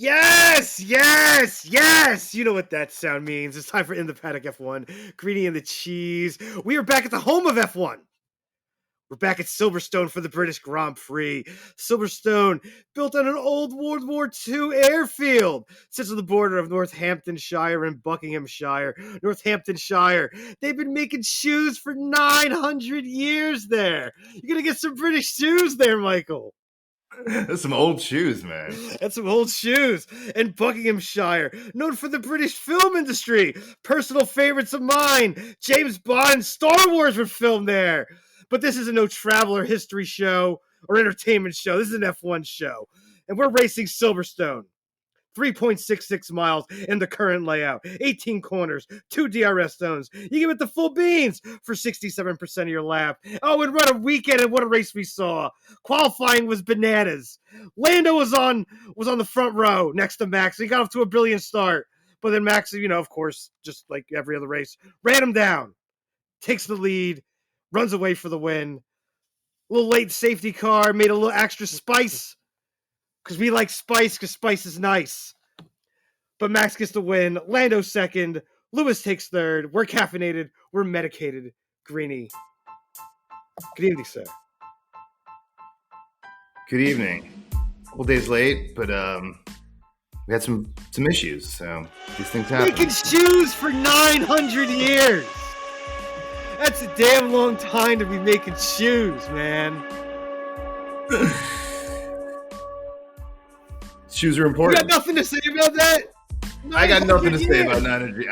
Yes, yes, yes. You know what that sound means. It's time for In the Paddock F1. Greeny and the Cheese. We are back at the home of F1. We're back at Silverstone for the British Grand Prix. Silverstone, built on an old World War II airfield, sits on the border of Northamptonshire and Buckinghamshire. Northamptonshire, they've been making shoes for 900 years there. You're going to get some British shoes there, Michael. That's some old shoes, man. That's some old shoes. And Buckinghamshire, known for the British film industry. Personal favorites of mine. James Bond, Star Wars were filmed there. But this is a no traveler history show or entertainment show. This is an F1 show. And we're racing Silverstone. 3.66 miles in the current layout, 18 corners, 2 DRS zones. You give it the full beans for 67% of your lap. Oh, and what a weekend and what a race we saw. Qualifying was bananas. Lando was on the front row next to Max. He got off to a brilliant start. But then Max, of course, just like every other race, ran him down, takes the lead, runs away for the win. A little late safety car, made a little extra spice. Because we like spice, because spice is nice. But Max gets the win. Lando second. Lewis takes third. We're caffeinated. We're medicated. Greeny. Good evening, sir. Good evening. A couple days late, but we had some issues, so these things happen. Making shoes for 900 years. That's a damn long time to be making shoes, man. Shoes are important. You got nothing to say about that? I got nothing to say about 900.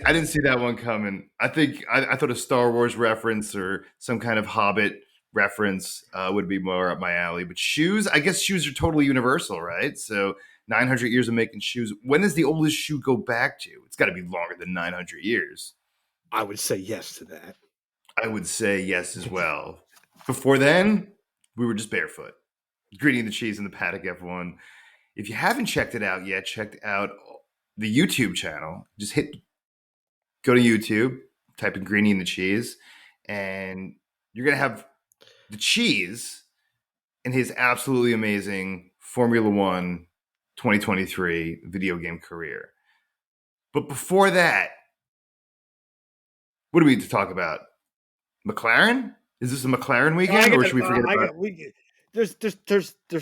I didn't see that one coming. I thought a Star Wars reference or some kind of Hobbit reference would be more up my alley. But shoes, I guess shoes are totally universal, right? So 900 years of making shoes. When does the oldest shoe go back to? It's got to be longer than 900 years. I would say yes to that. I would say yes as well. Before then, we were just barefoot. Greeny and the Cheese in the Paddock F1. If you haven't checked it out yet, check out the YouTube channel. Just go to YouTube, type in Greeny and the Cheese, and you're going to have the Cheese in his absolutely amazing Formula One 2023 video game career. But before that, what do we need to talk about? McLaren? Is this a McLaren weekend, or should we forget about it? There's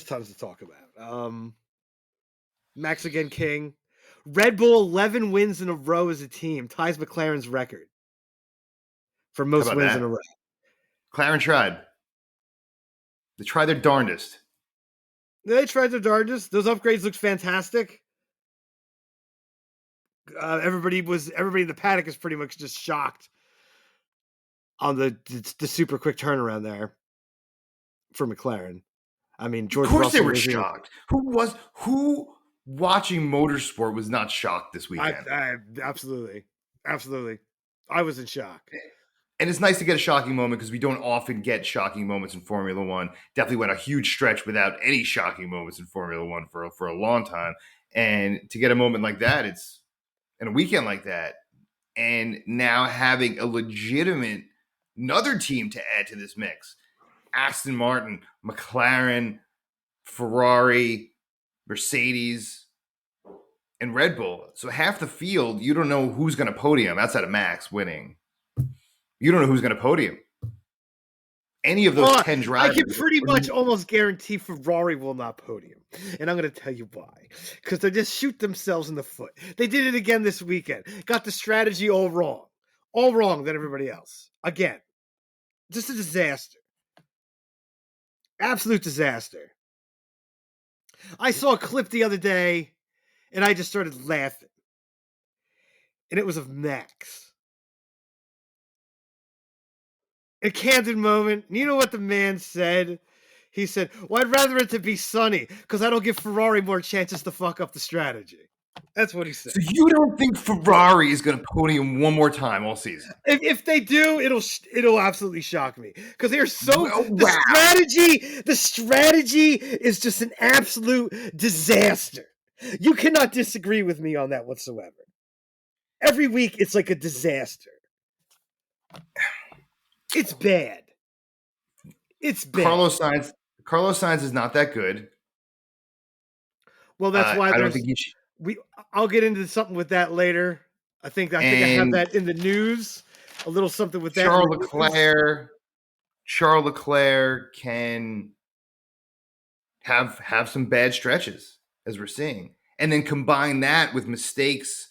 tons to talk about. Max again king. Red Bull 11 wins in a row as a team ties McLaren's record for most wins in a row. McLaren tried. They tried their darndest. They tried their darndest. Those upgrades looked fantastic. Everybody in the paddock is pretty much just shocked on the super quick turnaround there for McLaren. I mean, George Russell. Of course, Russell they were shocked. Who watching motorsport was not shocked this weekend? Absolutely. I was in shock. And it's nice to get a shocking moment because we don't often get shocking moments in Formula One. Definitely went a huge stretch without any shocking moments in Formula One for a long time. And to get a moment like that, it's in a weekend like that, and now having a legitimate another team to add to this mix. Aston Martin, McLaren, Ferrari, Mercedes, and Red Bull. So half the field, you don't know who's going to podium outside of Max winning. You don't know who's going to podium. Any of those 10 drivers. I can pretty much almost guarantee Ferrari will not podium. And I'm going to tell you why. Because they just shoot themselves in the foot. They did it again this weekend. Got the strategy all wrong. All wrong than everybody else. Again. Just a disaster. Absolute disaster. I saw a clip the other day, and I just started laughing. And it was of Max. A candid moment. You know what the man said? He said, well, I'd rather it to be sunny, because I don't give Ferrari more chances to fuck up the strategy. That's what he said. So you don't think Ferrari is going to podium one more time all season? If they do, it'll absolutely shock me because they're so the strategy is just an absolute disaster. You cannot disagree with me on that whatsoever. Every week it's like a disaster. It's bad. It's bad. Carlos Sainz is not that good. Well, that's why I don't think he should. we. I'll get into something with that later. I think I have And that in the news. A little something with that in Charles the news. Leclerc, Charles Leclerc can have some bad stretches as we're seeing, and then combine that with mistakes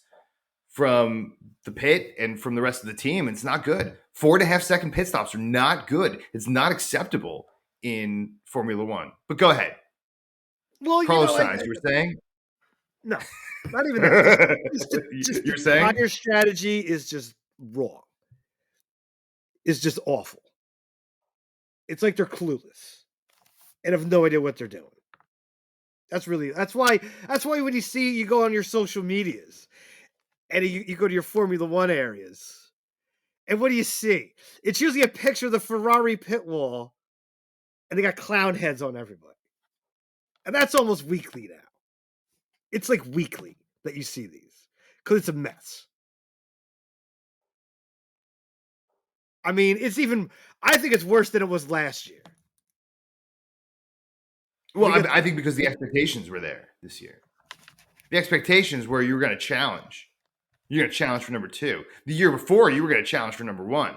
from the pit and from the rest of the team. It's not good. 4.5 second pit stops are not good. It's not acceptable in Formula One. But go ahead, Well, Carlos Sainz. You were saying? no, not even that. Just You're the saying? entire strategy is just wrong. It's just awful. It's like they're clueless and have no idea what they're doing. That's why when you go on your social medias and you go to your Formula One areas, and what do you see? It's usually a picture of the Ferrari pit wall, and they got clown heads on everybody. And that's almost weekly now. It's like weekly that you see these because it's a mess. I mean, I think it's worse than it was last year. Well, I think because the expectations were there this year. The expectations were you were going to challenge. You're going to challenge for number 2. The year before, you were going to challenge for number 1. Or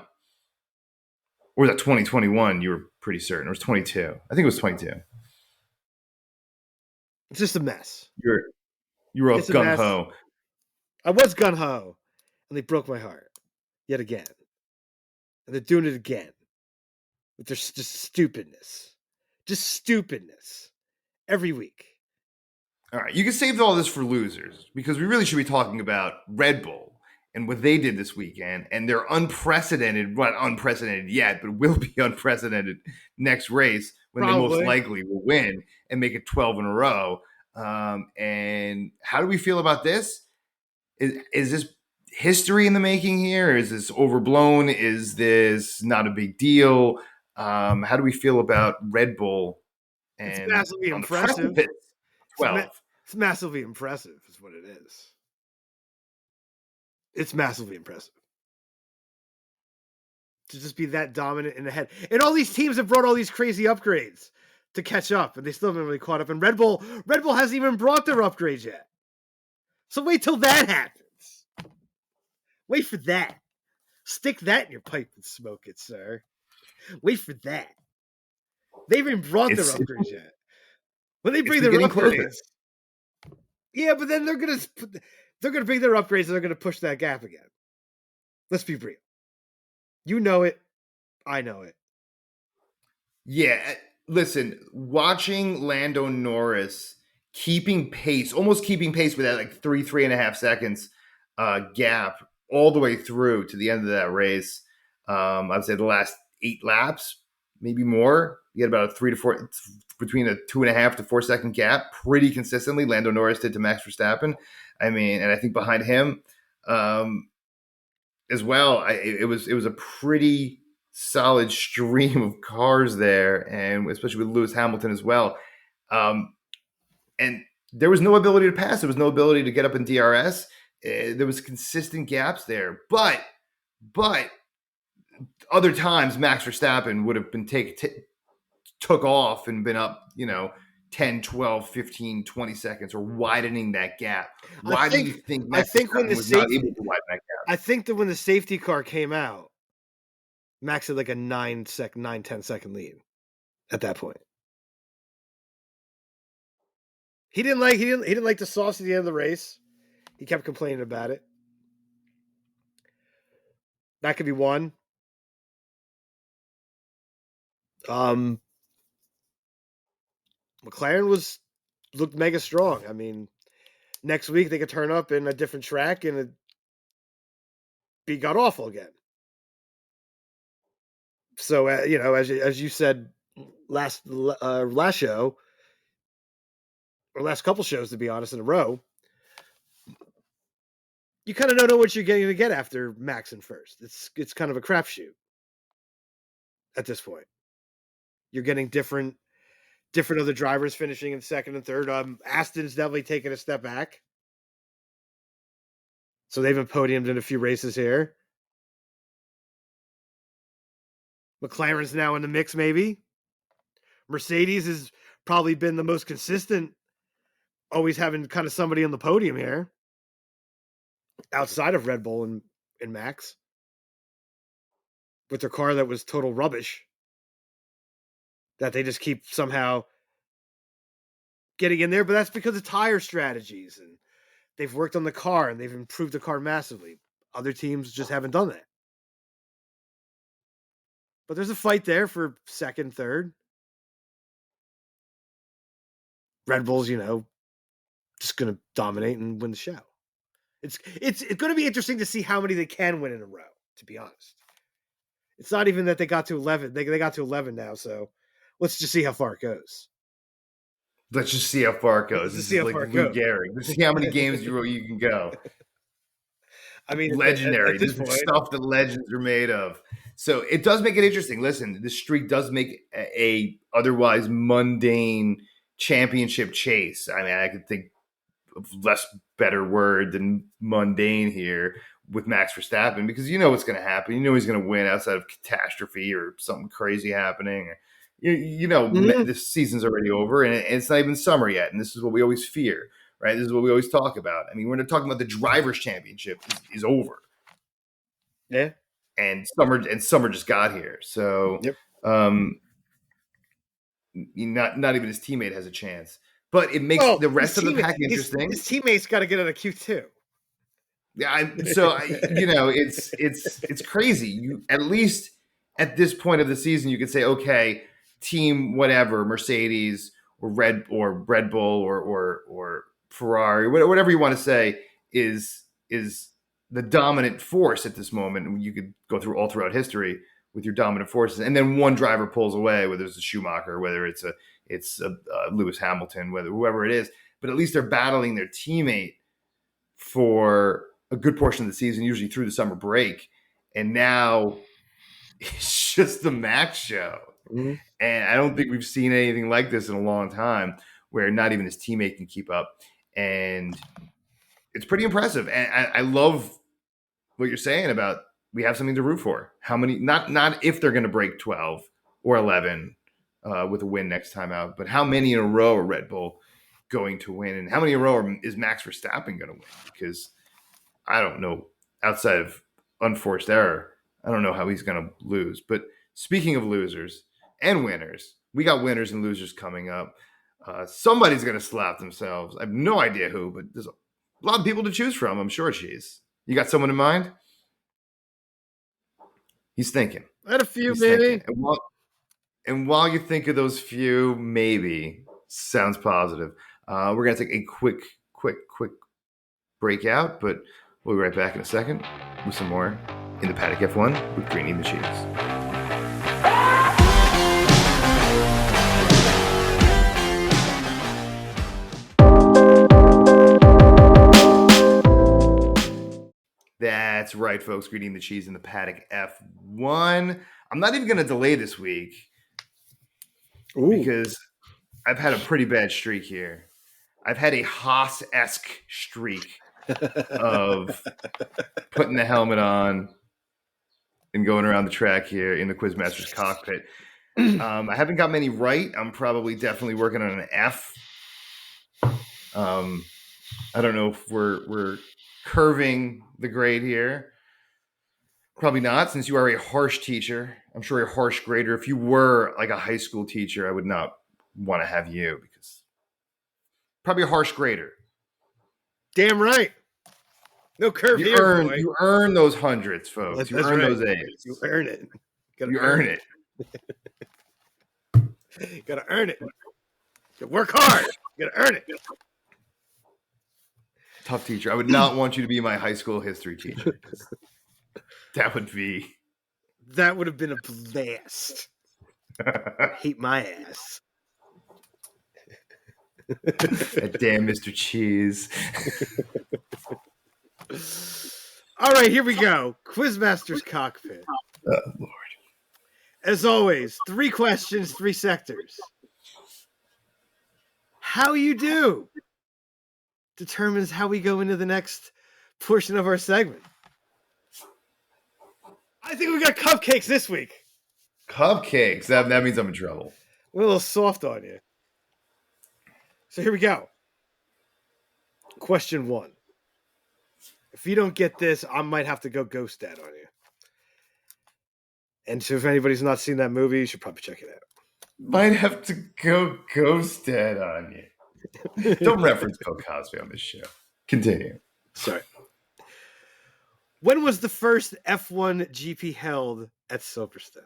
was that 2021? You were pretty certain. Or was 22? I think it was 22. It's just a mess. You were gung ho. I was gun ho, and they broke my heart yet again. And they're doing it again with their just stupidness. Just stupidness every week. All right, you can save all this for losers because we really should be talking about Red Bull and what they did this weekend and their unprecedented, not unprecedented yet, but will be unprecedented next race when they most likely will win and make it 12 in a row. And how do we feel about this? Is this history in the making here? Is this overblown? Is this not a big deal? How do we feel about Red Bull? And it's massively impressive. 12. It's massively impressive, is what it is. It's massively impressive to just be that dominant in the head. And all these teams have brought all these crazy upgrades to catch up, and they still haven't really caught up. And Red Bull hasn't even brought their upgrades yet. So wait till that happens. Wait for that. Stick that in your pipe and smoke it, sir. Wait for that. They haven't even brought their upgrades yet. When they bring their upgrades, yeah, but then they're gonna bring their upgrades and they're gonna push that gap again. Let's be real. You know it. I know it. Yeah, listen, watching Lando Norris almost keeping pace with that like 3.5 seconds gap all the way through to the end of that race. I'd say the last 8 laps, maybe more. You had about a 3 to 4 between a 2.5 to 4 second gap pretty consistently. Lando Norris did to Max Verstappen. I mean, and I think behind him as well, it was a pretty solid stream of cars there, and especially with Lewis Hamilton as well. And there was no ability to pass. There was no ability to get up in DRS. There was consistent gaps there, but other times Max Verstappen would have been took off and been up, 10, 12, 15, 20 seconds or widening that gap. Why do you think Max Verstappen was not able to widen that gap? I think that when the safety car came out, Max had like a 10 second lead at that point. He didn't like the sauce at the end of the race. He kept complaining about it. That could be one. McLaren looked mega strong. I mean, next week they could turn up in a different track and it'd be god awful again. So as you said last show or last couple shows, to be honest, in a row, you kind of don't know what you're going to get after Max in first. It's kind of a crapshoot at this point. You're getting different other drivers finishing in second and third. Aston's definitely taken a step back. So they've been podiumed in a few races here. McLaren's now in the mix, maybe. Mercedes has probably been the most consistent always having kind of somebody on the podium here outside of Red Bull and Max with their car that was total rubbish that they just keep somehow getting in there. But that's because of tire strategies, and they've worked on the car and they've improved the car massively. Other teams just haven't done that. But there's a fight there for second, third. Red Bull's, just going to dominate and win the show. It's going to be interesting to see how many they can win in a row, to be honest. It's not even that they got to 11. They got to 11 now, so let's just see how far it goes. Let's just see how far it goes. This is like Lou Gehrig. Let's see how many games you can go. I mean, legendary. This is stuff that legends are made of. So it does make it interesting. Listen, this streak does make a otherwise mundane championship chase. I mean, I could think of less better word than mundane here with Max Verstappen, because you know what's going to happen. You know he's going to win outside of catastrophe or something crazy happening. This season's already over, and it's not even summer yet. And this is what we always fear, right? This is what we always talk about. I mean, we're not talking about the drivers' championship is over. Yeah. And summer just got here. So yep. Not even his teammate has a chance. But it makes the rest of the pack interesting. His teammate's got to get out of Q2. Yeah, it's crazy. You at least at this point of the season, you could say, okay, team whatever, Mercedes or Red Bull or Ferrari, whatever you want to say, is the dominant force at this moment. And you could go through all throughout history with your dominant forces, and then one driver pulls away, whether it's a Schumacher, whether it's a Lewis Hamilton, whoever it is. But at least they're battling their teammate for a good portion of the season, usually through the summer break. And now it's just the Max show. Mm-hmm. And I don't think we've seen anything like this in a long time, where not even his teammate can keep up. And it's pretty impressive. And I love what you're saying about we have something to root for. How many, not if they're going to break 12 or 11 with a win next time out, but how many in a row are Red Bull going to win? And how many in a row is Max Verstappen going to win? Because I don't know, outside of unforced error, I don't know how he's going to lose. But speaking of losers and winners, we got winners and losers coming up. Somebody's going to slap themselves. I have no idea who, but there's a lot of people to choose from. I'm sure she's. You got someone in mind? He's thinking. I had a few, maybe. And while you think of those few, maybe, sounds positive. We're going to take a quick breakout, but we'll be right back in a second with some more in the Paddock F1 with Greeny and the Cheese. That's right, folks. Greeny and the Cheese in the Paddock F1. I'm not even going to delay this week. Ooh. Because I've had a pretty bad streak here. I've had a Haas-esque streak of putting the helmet on and going around the track here in the Quizmaster's cockpit. I haven't got many right. I'm probably definitely working on an F. I don't know if we're curving the grade here. Probably not, since you are a harsh teacher. I'm sure a harsh grader. If you were like a high school teacher, I would not want to have you, because probably a harsh grader. Damn right. No curve here, boy. You earn those hundreds, folks. You earn those A's. You earn it. You earn it. You gotta earn it. You work hard. You gotta earn it. Tough teacher. I would not want you to be my high school history teacher. That would have been a blast. Hate my ass. That damn Mr. Cheese. All right, here we go. Quizmaster's cockpit. Oh, Lord. As always, 3 questions, 3 sectors. How you do determines how we go into the next portion of our segment. I think we got cupcakes this week. Cupcakes? That means I'm in trouble. We're a little soft on you. So here we go. Question 1. If you don't get this, I might have to go Ghost Dad on you. And so if anybody's not seen that movie, you should probably check it out. Might have to go Ghost Dad on you. Don't reference Bill Cosby on this show. Continue. Sorry. When was the first F1 GP held at Silverstone?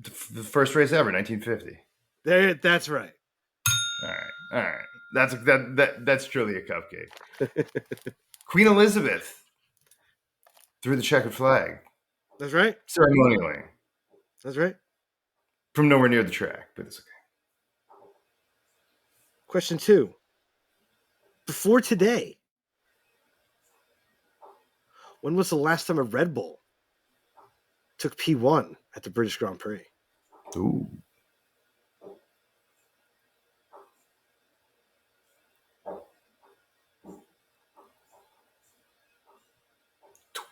The first race ever, 1950. That's right. All right. That's truly a cupcake. Queen Elizabeth threw the checkered flag. That's right. Ceremonially. That's right. From nowhere near the track, but it's okay. Question 2. Before today, when was the last time a Red Bull took P1 at the British Grand Prix? Ooh.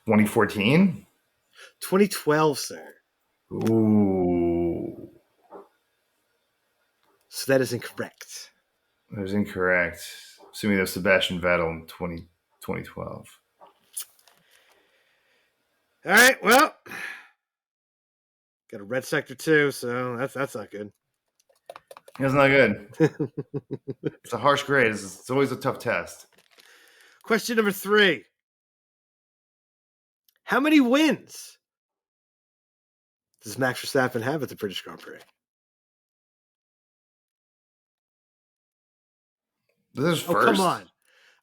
$2014? 2012, sir. Ooh. So that is incorrect. That was incorrect. Assuming that was Sebastian Vettel in 2012. All right, well, got a red sector too, so that's not good. That's not good. It's a harsh grade. It's always a tough test. Question number 3. How many wins does Max Verstappen have at the British Grand Prix? This is first. Oh, come on.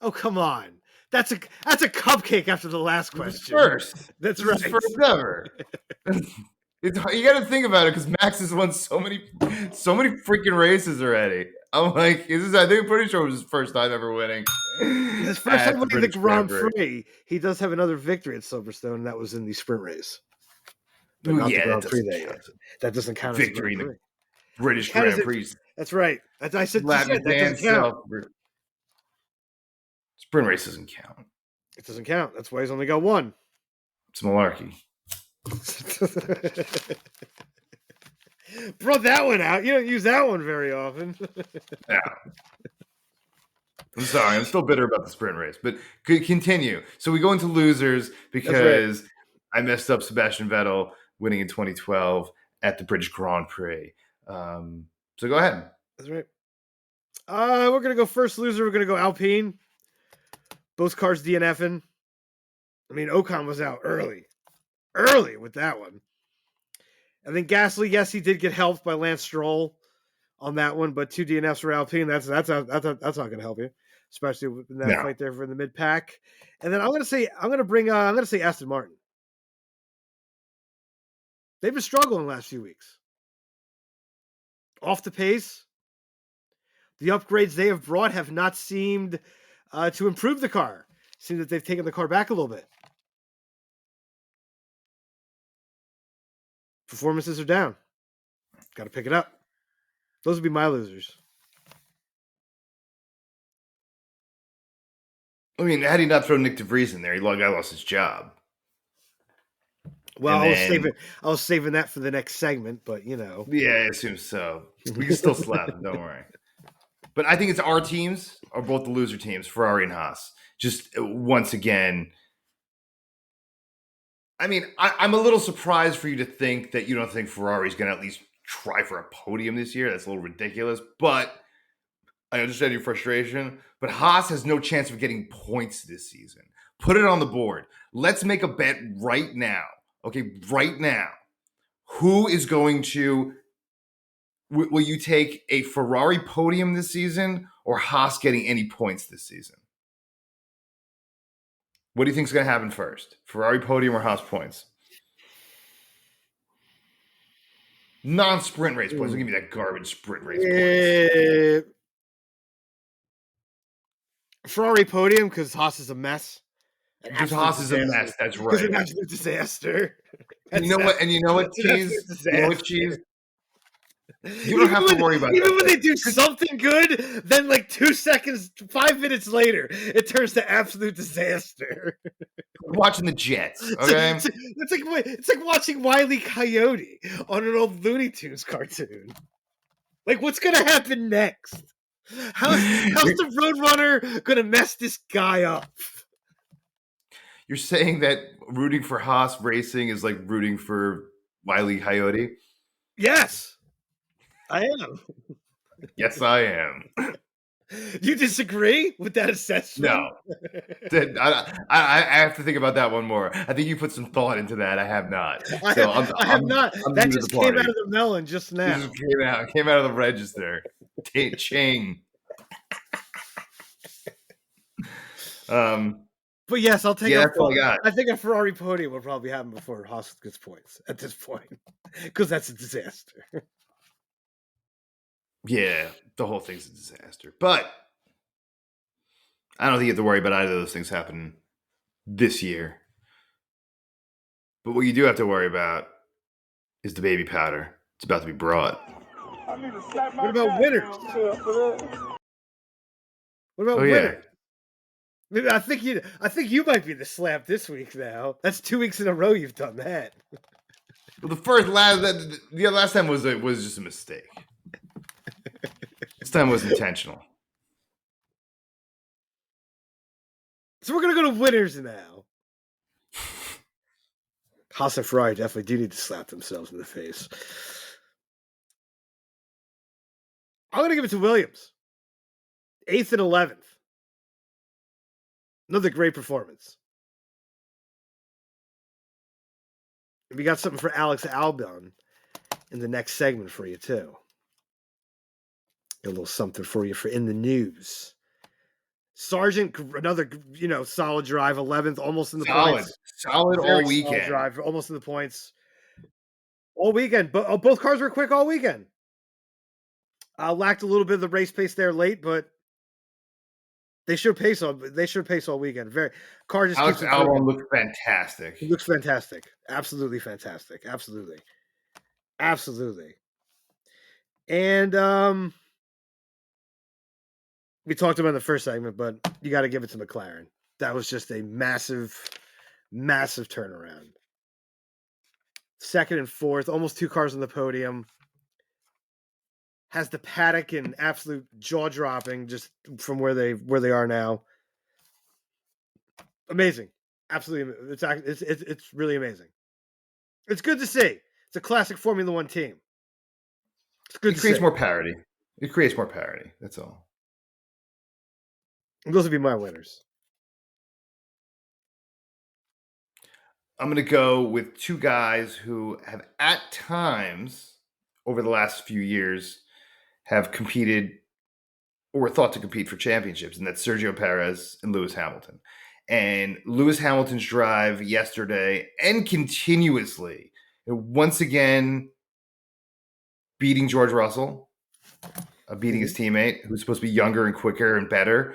Oh, come on. That's a cupcake after the last question. First. That's This right. is first ever. You got to think about it because Max has won so many freaking races already. I'm like, I think I'm pretty sure it was his first time ever winning. His first time winning the Grand Prix. He does have another victory at Silverstone, and that was in the sprint race. But not the Grand Prix that year. That doesn't count as a victory in Grand Prix. the British Grand Prix. That's right. I said that doesn't count. Sprint race doesn't count. It doesn't count. That's why he's only got one. It's malarkey. Brought that one out. You don't use that one very often. Yeah. I'm sorry. I'm still bitter about the sprint race, but continue. So we go into losers because I messed up Sebastian Vettel winning in 2012 at the British Grand Prix. So go ahead. That's right. We're going to go first loser. We're going to go Alpine. Both cars DNFing. I mean, Ocon was out early with that one. And then Gasly, yes, he did get helped by Lance Stroll on that one, but 2 DNFs for Alpine, that's not going to help you, especially in that fight there for the mid pack. And then I'm going to say Aston Martin. They've been struggling the last few weeks. Off the pace. The upgrades they have brought have not seemed to improve the car. Seems that they've taken the car back a little bit. Performances are down. Got to pick it up. Those would be my losers. I mean, had he not thrown Nick DeVries in there, he lost his job. Well, I was saving that for the next segment, but you know. Yeah, I assume so. We can still slap him, don't worry. But I think it's our teams are both the loser teams, Ferrari and Haas. Just once again, I mean, I'm a little surprised for you to think that you don't think Ferrari's going to at least try for a podium this year. That's a little ridiculous, but I understand your frustration. But Haas has no chance of getting points this season. Put it on the board. Let's make a bet right now. Okay, right now. Who is going to... Will you take a Ferrari podium this season or Haas getting any points this season? What do you think is going to happen first? Ferrari podium or Haas points? Non-sprint race points. Don't give me that garbage sprint race points. Ferrari podium because Haas is a mess. Because Haas is a mess. That's right. It's an absolute disaster. You know what? And you know what, Cheese? You know what, Cheese? You don't have to worry about even that. When they do something good, then like 2 seconds, 5 minutes later, it turns to absolute disaster. Watching the Jets, okay? It's like watching Wile E. Coyote on an old Looney Tunes cartoon. Like, what's gonna happen next? How's the Roadrunner gonna mess this guy up? You're saying that rooting for Haas Racing is like rooting for Wile E. Coyote? Yes, I am. Yes, I am. You disagree with that assessment? No. I have to think about that one more. I think you put some thought into that. I have not. So I have not. I'm That new to just the came party. out of the melon just This now. just came out of the register. Ching. But yes, I'll take. Yeah, that's all I got. I think a Ferrari podium will probably happen before Haas gets points at this point, because that's a disaster. Yeah, the whole thing's a disaster. But I don't think you have to worry about either of those things happening this year. But what you do have to worry about is the baby powder. It's about to be brought. What about winners? What about winners? Maybe I think you might be the slap this week. Now that's 2 weeks in a row you've done that. Well, the last time was just a mistake. This time was intentional. So we're gonna go to winners now. Haas and Ferrari definitely do need to slap themselves in the face. I'm gonna give it to Williams. 8th and 11th. Another great performance. And we got something for Alex Albon in the next segment for you too. A little something for you for in the news. Sargent, another solid drive, 11th, almost in the points. Solid all weekend. Solid drive, almost in the points. All weekend, but both cars were quick all weekend. Lacked a little bit of the race pace there late, but they showed pace all weekend. Car just Alex Albon looked fantastic. He looks fantastic. Absolutely fantastic. Absolutely. And we talked about in the first segment, but you got to give it to McLaren. That was just a massive, massive turnaround. 2nd and 4th, almost 2 cars on the podium. Has the paddock in absolute jaw dropping just from where they are now. Amazing, absolutely. It's really amazing. It's good to see. It's a classic Formula One team. It's good. It creates more parity. It creates more parity. That's all. Those would be my winners. I'm going to go with 2 guys who have at times over the last few years have competed or were thought to compete for championships, and that's Sergio Perez and Lewis Hamilton. And Lewis Hamilton's drive yesterday and continuously, once again, beating George Russell, beating his teammate, who's supposed to be younger and quicker and better.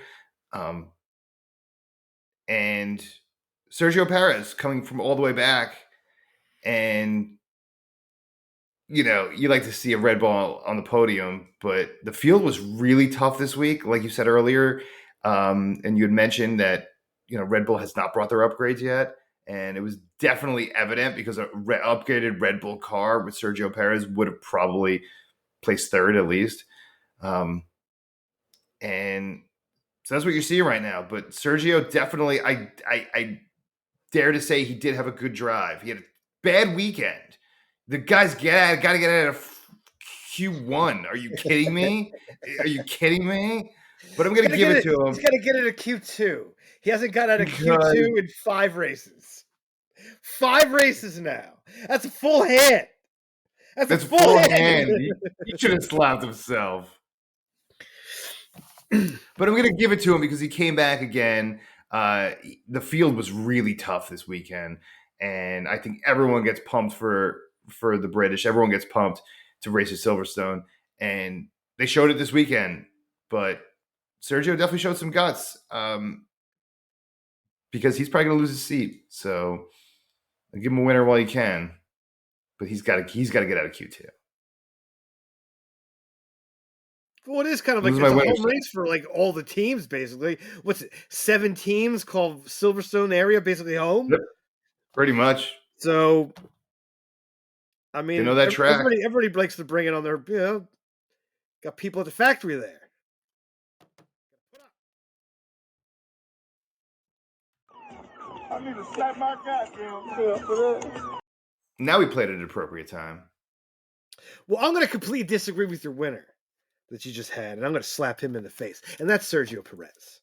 And Sergio Perez coming from all the way back, and you like to see a Red Bull on the podium, but the field was really tough this week, like you said earlier. And you had mentioned that Red Bull has not brought their upgrades yet, and it was definitely evident because an upgraded Red Bull car with Sergio Perez would have probably placed 3rd at least. And so that's what you're seeing right now. But Sergio definitely, I dare to say he did have a good drive. He had a bad weekend. The guy's got to get out of Q1. Are you kidding me? But I'm going to give it to him. He's got to get it at Q2. He hasn't got out of Q2 in 5 races. 5 races now. That's a full hand. That's a full hand. He should have slapped himself. But I'm going to give it to him because he came back again. The field was really tough this weekend, and I think everyone gets pumped for the British. Everyone gets pumped to race at Silverstone, and they showed it this weekend. But Sergio definitely showed some guts because he's probably going to lose his seat. So I'll give him a winner while you can, but he's got to get out of Q2. Well, it is kind of like it's a home race for like all the teams, basically. What's it? 7 teams called Silverstone area, basically home. Yep, pretty much. So, I mean, that track. Everybody likes to bring it on their, got people at the factory there. I need to slap my goddamn tail for that. Now we played at an appropriate time. Well, I'm going to completely disagree with your winner that you just had, and I'm going to slap him in the face. And that's Sergio Perez.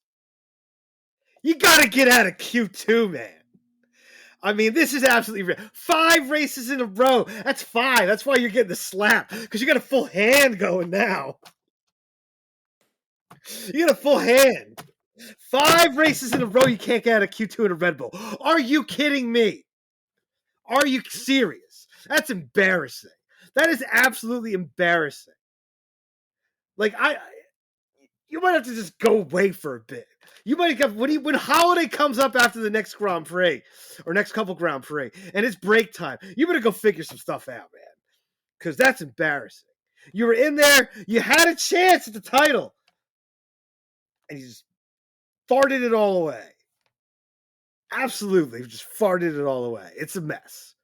You got to get out of Q2, man. I mean, this is absolutely 5 races in a row. That's 5. That's why you're getting the slap, because you got a full hand going now. You got a full hand. 5 races in a row you can't get out of Q2 in a Red Bull. Are you kidding me? Are you serious? That's embarrassing. That is absolutely embarrassing. Like, you might have to just go away for a bit. You might have, when Holiday comes up after the next Grand Prix, or next couple Grand Prix, and it's break time, you better go figure some stuff out, man. Because that's embarrassing. You were in there, you had a chance at the title, and you just farted it all away. Absolutely, just farted it all away. It's a mess.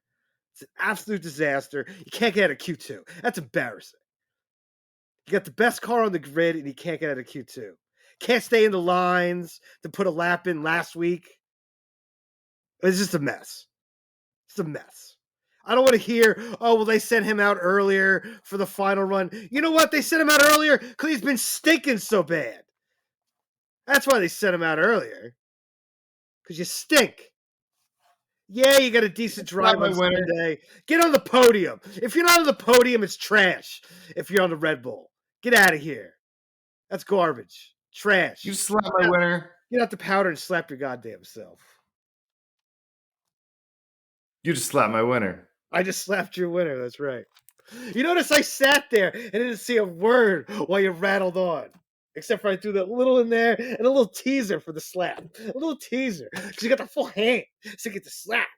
It's an absolute disaster. You can't get out of Q2. That's embarrassing. You got the best car on the grid, and you can't get out of Q2. Can't stay in the lines to put a lap in last week. It's just a mess. It's a mess. I don't want to hear, oh, well, they sent him out earlier for the final run. You know what? They sent him out earlier because he's been stinking so bad. That's why they sent him out earlier. Because you stink. Yeah, you got a decent drive on Sunday. Get on the podium. If you're not on the podium, it's trash. If you're on the Red Bull, get out of here. That's garbage. Trash. You slap my winner. Get out the powder and slap your goddamn self. You just slapped my winner. I just slapped your winner. That's right. You notice I sat there and didn't see a word while you rattled on. Except for I threw that little in there and a little teaser for the slap. A little teaser. Because you got the full hand. So you get the slap.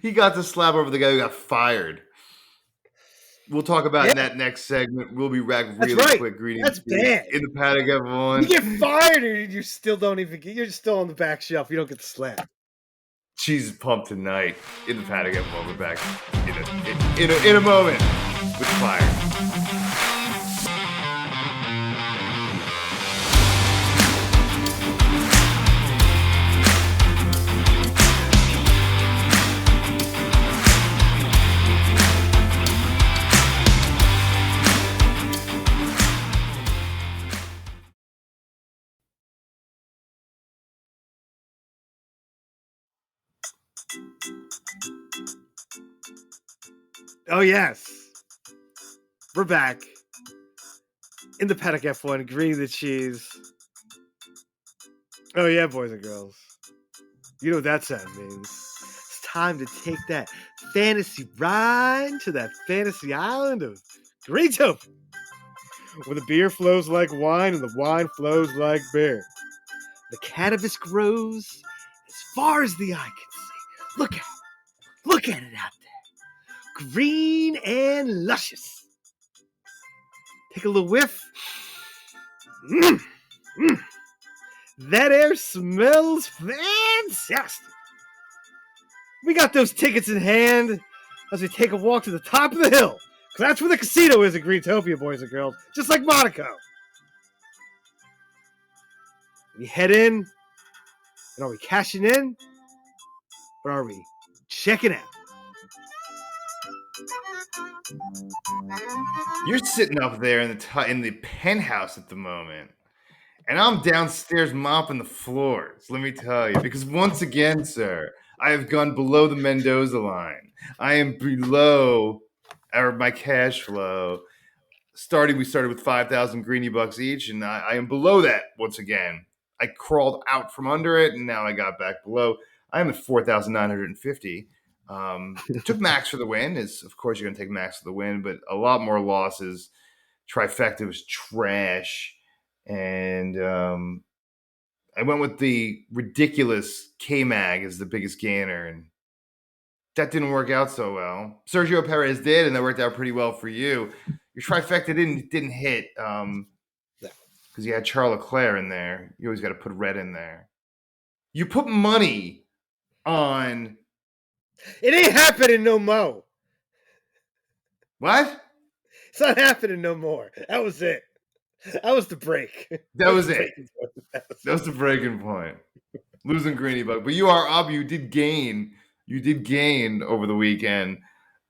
He got the slap over the guy who got fired. We'll talk about that next segment. We'll be back really quick. Greetings. That's bad. In the paddock, everyone. You get fired and you still don't even get. You're just still on the back shelf. You don't get the slap. Cheese is pumped tonight. In the paddock, everyone. We're back in a moment with fire. Oh, yes. We're back. In the paddock F1, green the cheese. Oh, yeah, boys and girls. You know what that sound means. It's time to take that fantasy ride to that fantasy island of Greentopia, where the beer flows like wine and the wine flows like beer. The cannabis grows as far as the eye can see. Look at it. Look at it out there. Green and luscious. Take a little whiff. That air smells fantastic. We got those tickets in hand as we take a walk to the top of the hill. Because that's where the casino is in Greentopia, boys and girls. Just like Monaco. We head in. And are we cashing in? Or are we checking out? You're sitting up there in the penthouse at the moment. And I'm downstairs mopping the floors, let me tell you. Because once again, sir, I have gone below the Mendoza line. I am below my cash flow. We started with 5,000 greeny bucks each, and I am below that once again. I crawled out from under it, and now I got back below. I am at 4,950. Took Max for the win. Of course, you're going to take Max for the win, but a lot more losses. Trifecta was trash. And I went with the ridiculous K-Mag as the biggest gainer, and that didn't work out so well. Sergio Perez did, and that worked out pretty well for you. Your trifecta didn't hit because you had Charles Leclerc in there. You always got to put red in there. You put money on... It ain't happening no more. What? It's not happening no more. That was it. That was the break. That was it. That was the breaking point. Losing Greeny Bug. But you are up. You did gain. You did gain over the weekend.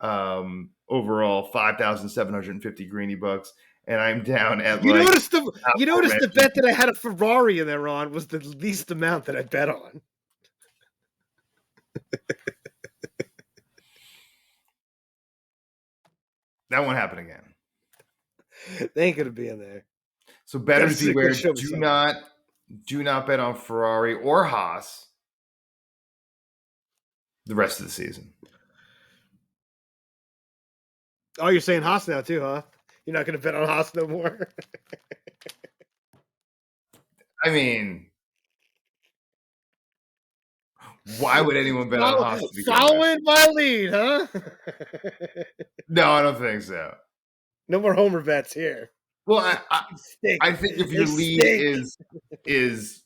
Overall, 5,750 Greeny Bucks. And I'm down at You like noticed the aforementioned. bet that I had a Ferrari in there on was the least amount that I bet on. That won't happen again. They ain't gonna be in there. So betters Gotta beware. show me something. Do not bet on Ferrari or Haas the rest of the season. Oh, you're saying Haas now too, huh? You're not gonna bet on Haas no more. I mean, why would anyone bet on Haas to begin with? Following my lead, huh? No, I don't think so. No more homer bets here. Well, I think if your lead is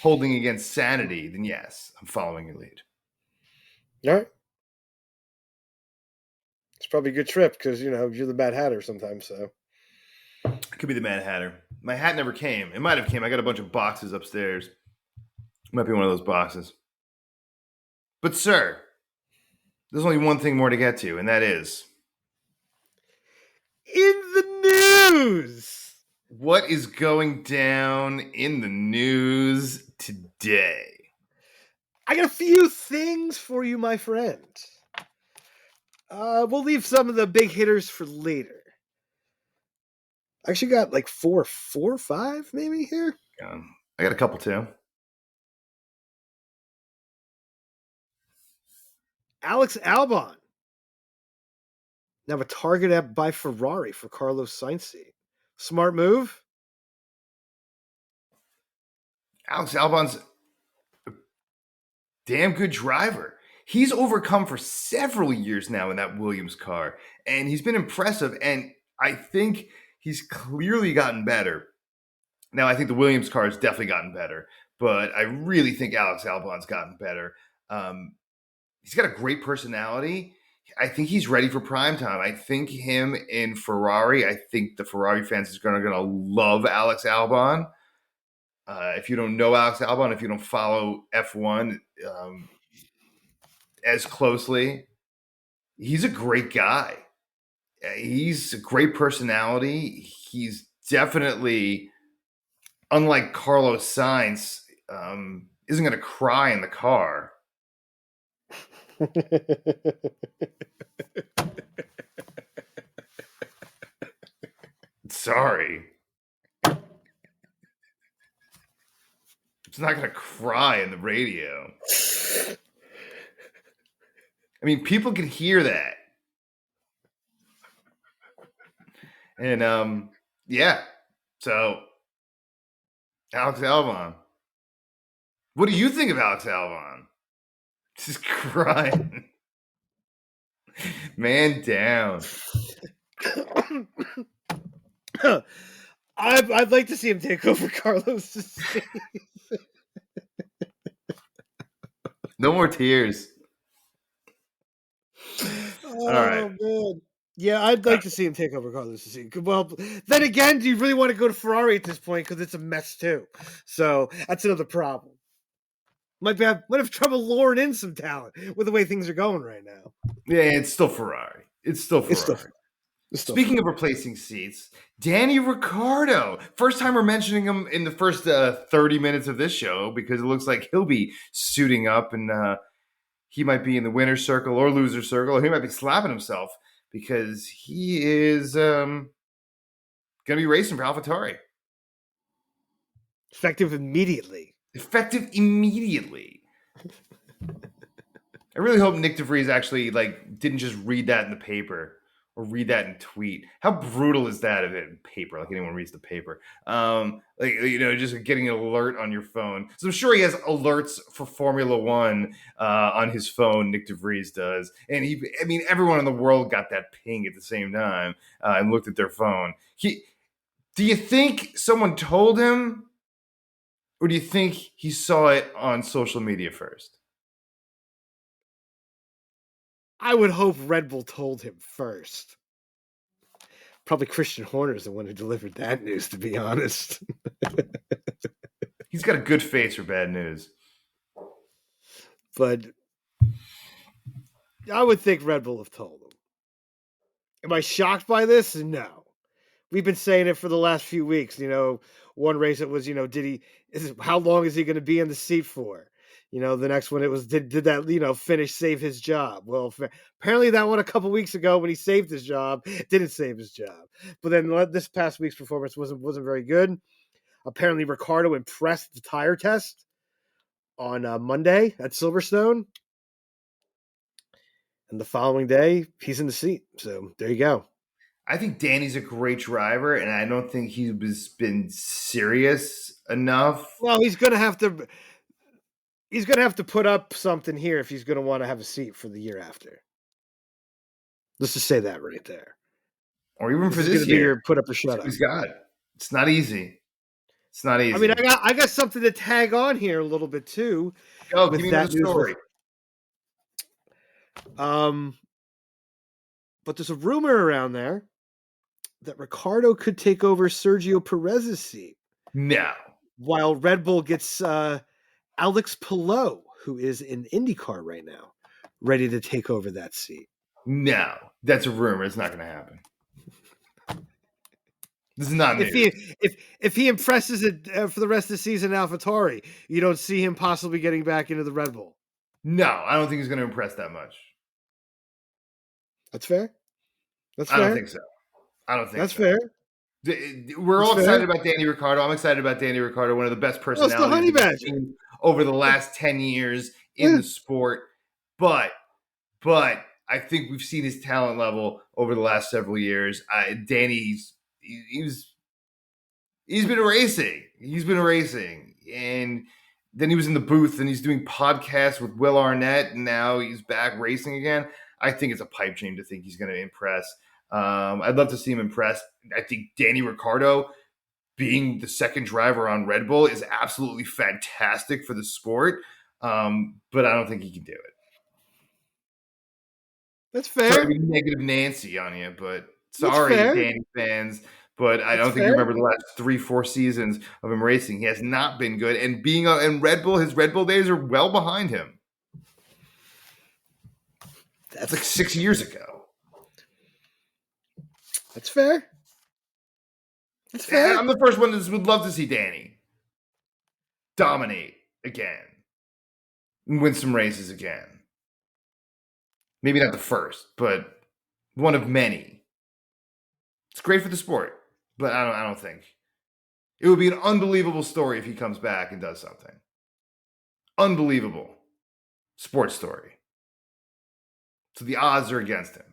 holding against sanity, then yes, I'm following your lead. All right. It's probably a good trip because you're the Mad Hatter sometimes. So It could be the Mad Hatter. My hat never came. It might have came. I got a bunch of boxes upstairs. Might be one of those boxes. But sir, there's only one thing more to get to, and that is in the news. What is going down in the news today? I got a few things for you, my friend. We'll leave some of the big hitters for later. I actually got like four or five maybe here. I got a couple too. Alex Albon. Now a target by Ferrari for Carlos Sainz. Smart move. Alex Albon's a damn good driver. He's overcome for several years now in that Williams car, and he's been impressive, and I think he's clearly gotten better. Now, I think the Williams car has definitely gotten better, but I really think Alex Albon's gotten better. He's got a great personality. I think he's ready for prime time. I think him in Ferrari, I think the Ferrari fans is going to love Alex Albon. If you don't know Alex Albon, if you don't follow F1 as closely, he's a great guy. He's a great personality. He's definitely, unlike Carlos Sainz, isn't going to cry in the car. Sorry. It's not going to cry in the radio. I mean, people can hear that. And, yeah. So, Alex Albon. What do you think of Alex Albon? Just crying. Man down. I'd like to see him take over Carlos. No more tears. All right. Man. Yeah, I'd like to see him take over Carlos. Well, then again, do you really want to go to Ferrari at this point? Because it's a mess too. So that's another problem. Might have trouble luring in some talent with the way things are going right now. Yeah, it's still Ferrari. Speaking of replacing seats, Danny Ricciardo. First time we're mentioning him in the first 30 minutes of this show because it looks like he'll be suiting up and he might be in the winner's circle or loser circle, or he might be slapping himself because he is going to be racing for AlphaTauri. Effective immediately. I really hope Nick DeVries actually didn't just read that in the paper or read that in tweet. How brutal is that of it in paper? Like anyone reads the paper. Just getting an alert on your phone. So I'm sure he has alerts for Formula One on his phone. Nick DeVries does. And everyone in the world got that ping at the same time and looked at their phone. Do you think someone told him? Or do you think he saw it on social media first? I would hope Red Bull told him first. Probably Christian Horner is the one who delivered that news, to be honest. He's got a good face for bad news. But I would think Red Bull have told him. Am I shocked by this? No. We've been saying it for the last few weeks. One race it was, how long is he going to be in the seat for? The next one it was, did that, finish save his job? Well, apparently that one a couple weeks ago when he saved his job didn't save his job. But then this past week's performance wasn't very good. Apparently Ricciardo impressed the tire test on Monday at Silverstone. And the following day, he's in the seat. So there you go. I think Danny's a great driver, and I don't think he's been serious enough. Well, he's gonna have to put up something here if he's gonna want to have a seat for the year after. Let's just say that right there. Or even for this year, put up or shut up. He's got. It's not easy. It's not easy. I mean, I got something to tag on here a little bit too. Go, give me the story. But there's a rumor around there that Ricciardo could take over Sergio Perez's seat. No. While Red Bull gets Alex Palou, who is in IndyCar right now, ready to take over that seat. No, that's a rumor. It's not going to happen. This is not news. If he impresses it for the rest of the season in AlphaTauri, you don't see him possibly getting back into the Red Bull. No, I don't think he's going to impress that much. That's fair. I don't think so. That's fair. We're all excited about Danny Ricciardo. I'm excited about Danny Ricciardo, one of the best personalities we've seen over the last 10 years in the sport. But I think we've seen his talent level over the last several years. Danny's been racing. He's been racing. And then he was in the booth and he's doing podcasts with Will Arnett, and now he's back racing again. I think it's a pipe dream to think he's going to impress. I'd love to see him impress. I think Danny Ricciardo being the second driver on Red Bull is absolutely fantastic for the sport, but I don't think he can do it. That's fair. Sorry to be negative Nancy on you, but sorry, Danny fans. But I don't think you remember the last 3-4 seasons of him racing. He has not been good. And being in Red Bull, his Red Bull days are well behind him. That's like 6 years ago. That's fair. That's fair. I'm the first one that would love to see Danny dominate again and win some races again. Maybe not the first, but one of many. It's great for the sport, but I don't think. It would be an unbelievable story if he comes back and does something. Unbelievable sports story. So the odds are against him.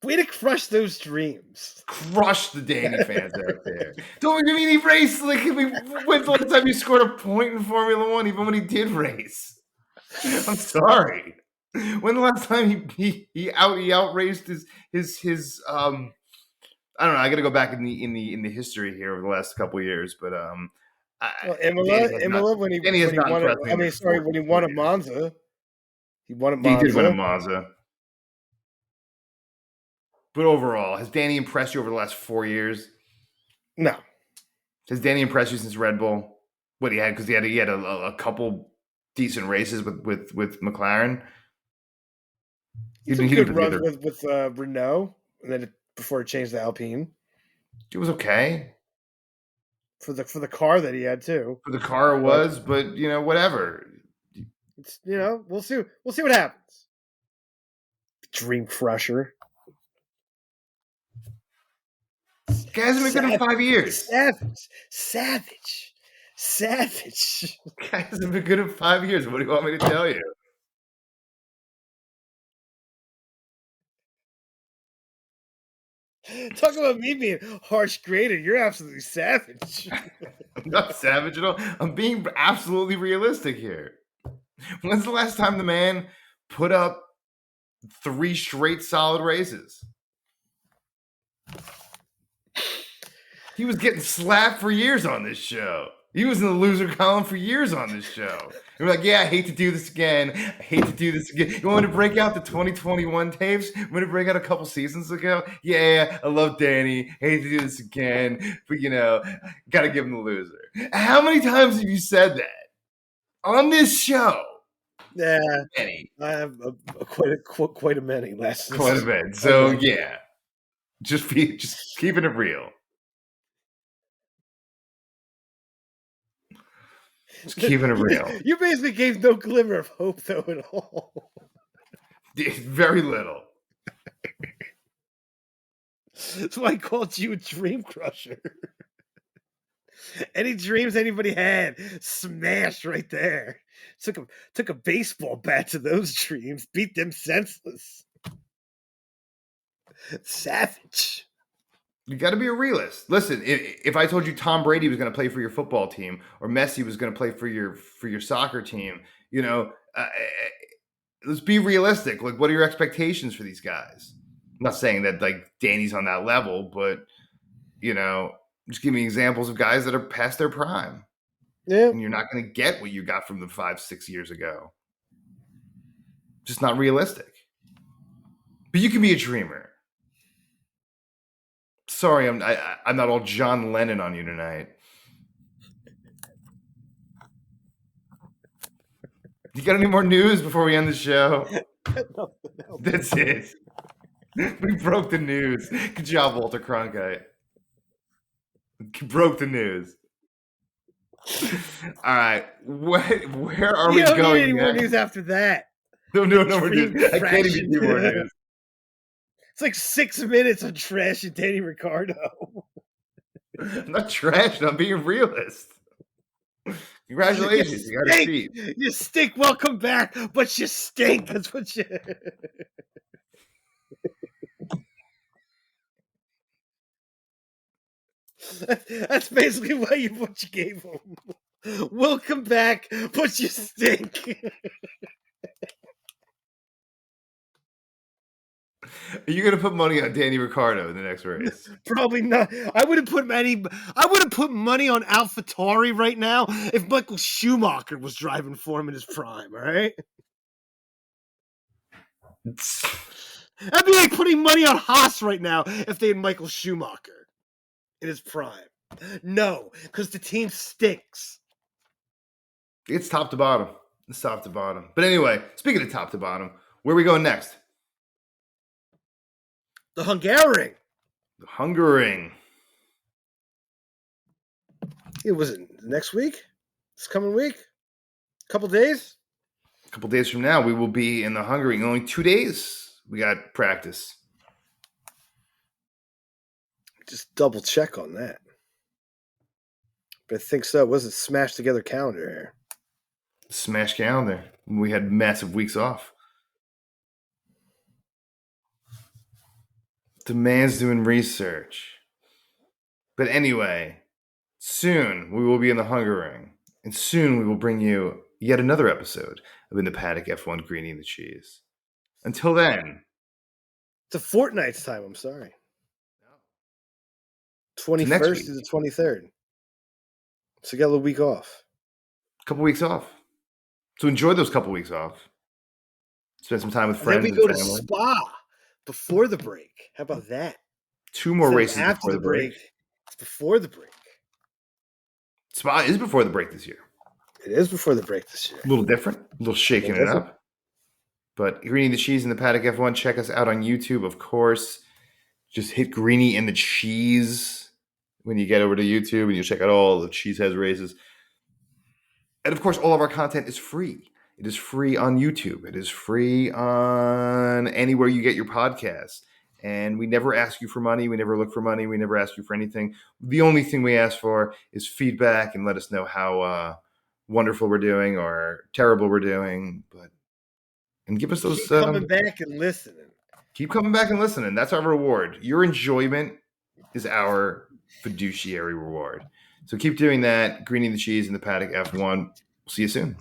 Way to crush those dreams. Crush the Danny fans out there. Don't give me any race. Like, when's the last time he scored a point in Formula One, even when he did race? I'm sorry. When the last time he outraced his I don't know. I got to go back in the history here over the last couple of years, but Imola when he won at Monza. He won at Monza. He did win at Monza. But overall, has Danny impressed you over the last 4 years? No. Has Danny impressed you since Red Bull? What he had, because he had a couple decent races with McLaren. He had good runs with Renault, and then before it changed to Alpine. It was okay for the car that he had too. For the car it was, but whatever. It's we'll see what happens. Dream crusher. Guy hasn't been good in 5 years. Savage. Guy hasn't been good in 5 years. What do you want me to tell you? Talk about me being harsh graded. You're absolutely savage. I'm not savage at all. I'm being absolutely realistic here. When's the last time the man put up 3 straight solid races? He was getting slapped for years on this show. He was in the loser column for years on this show. And we're like, yeah, I hate to do this again. I hate to do this again. You want me to break out the 2021 tapes? I'm going to break out a couple seasons ago. Yeah, I love Danny. Hate to do this again. But, got to give him the loser. How many times have you said that on this show? Yeah. Danny. I have quite a many. Quite a bit. So, yeah. Just keeping it real. Just keeping it real. You basically gave no glimmer of hope, though, at all. Very little. That's why I called you a dream crusher. Any dreams anybody had, smashed right there. Took a baseball bat to those dreams, beat them senseless. Savage. You got to be a realist. Listen, if I told you Tom Brady was going to play for your football team or Messi was going to play for your soccer team, let's be realistic. Like, what are your expectations for these guys? I'm not saying that like Danny's on that level, but just give me examples of guys that are past their prime. Yeah, and you're not going to get what you got from them 5-6 years ago. Just not realistic. But you can be a dreamer. Sorry, I'm not all John Lennon on you tonight. You got any more news before we end the show? No. That's it. We broke the news. Good job, Walter Cronkite. Broke the news. All right. Where are we going? Don't need any more news after that. No more news. I can't even do more news. It's like 6 minutes of trash and Danny Ricardo. I'm not trashing. I'm being realist. Congratulations. You got a seat. You stink. Welcome back. But you stink. That's what you... That's basically what you gave him. Welcome back, but you stink. Are you gonna put money on Danny Ricardo in the next race? Probably not. I wouldn't put money on AlphaTauri right now if Michael Schumacher was driving for him in his prime. All right. That'd be like putting money on Haas right now if they had Michael Schumacher in his prime. No, because the team stinks. It's top to bottom. It's top to bottom. But anyway, speaking of top to bottom, where are we going next? The Hungaroring. The Hungaroring. It was it next week? This coming week? Couple days? A couple days from now, we will be in the Hungaroring. Only 2 days we got practice. Just double check on that. But I think so. It was a smashed together calendar here. Smash calendar. We had massive weeks off. The man's doing research. But anyway, soon we will be in the Hungaroring. And soon we will bring you yet another episode of In the Paddock F1 Greenie and the Cheese. Until then. It's a fortnight's time, I'm sorry. 21st to the 23rd. So you got a little week off. Couple weeks off. So enjoy those couple weeks off. Spend some time with friends and then we go family. to Spa before the break. How about that? 2 more races after before the break. It's before the break. Spa is before the break this year. It is before the break this year. A little different. A little shaking it up. But Greenie and the Cheese in the Paddock F1. Check us out on YouTube, of course. Just hit Greenie and the Cheese when you get over to YouTube and you check out all the Cheeseheads races. And of course, all of our content is free. It is free on YouTube. It is free on anywhere you get your podcasts. And we never ask you for money. We never look for money. We never ask you for anything. The only thing we ask for is feedback and let us know how wonderful we're doing or terrible we're doing. And give us those. Keep coming back and listening. Keep coming back and listening. That's our reward. Your enjoyment is our fiduciary reward. So keep doing that. Greenie and the Cheese in the Paddock F1. We'll see you soon.